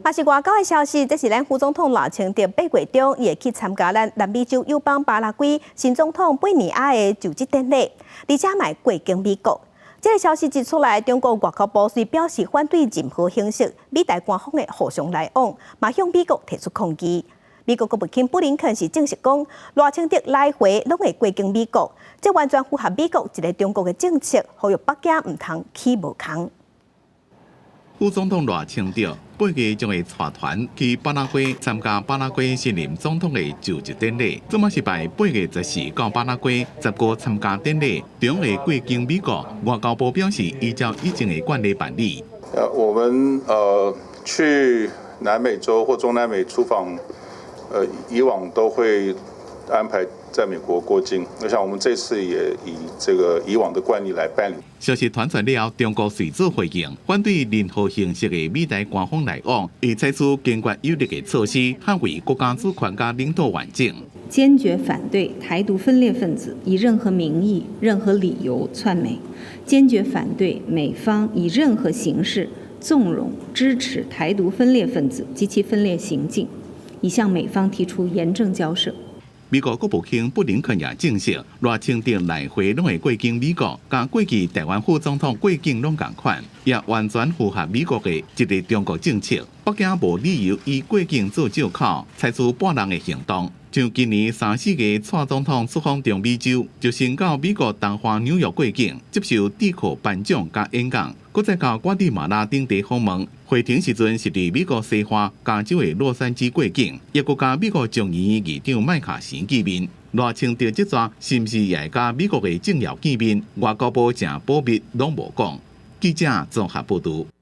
嘛是外交的消息，这是咱副总统赖清德8月中也去参加咱南美洲友邦巴拉圭新总统贝尼亚的就职典礼，而且嘛过境美国。这个消息一出来，中国外交部虽表示反对任何形式美台官方的互相来往，嘛向美国提出抗议。美国国务卿布林肯是证实讲，赖清德来回拢会过境美国，这完全符合美国一个中国的政策，呼吁北京唔通起无空。副总统赖清德8月将会带团去巴拉圭参加巴拉圭新任总统的就职典礼。这嘛是拜8月14到巴拉圭15参加典礼，中会过境美国。外交部表示，依照以前的惯例办理。我们去南美洲或中南美出访，以往都会安排在美国过境。我想我们这次也以这个以往的惯例来办理。消息传出了，中国随之回应，反对任何形式的美台官方来往，已采取坚决有力的措施，捍卫国家主权和领土完整。坚决反对台独分裂分子以任何名义、任何理由竄美，坚决反对美方以任何形式纵容、支持台独分裂分子及其分裂行径，已向美方提出严正交涉。美国国务卿布林肯也证实，赖清德来回拢会过境美国，甲过去台湾副总统过境拢同款，也完全符合美国的一个中国政策。北京无理由以过境做借口，采取半人的行动。像今年3、4月蔡总统出访中美洲，就先到美国东方纽约过境，接受智库颁奖甲演讲，搁再到瓜地马拉等地访问。会停时阵是伫美国西花加州的洛杉矶过境，也搁甲美国众议院议长麦卡锡见面。赖清德这桩是毋是也会甲美国的政要见面？外交部正保密拢无讲。记者综合报道。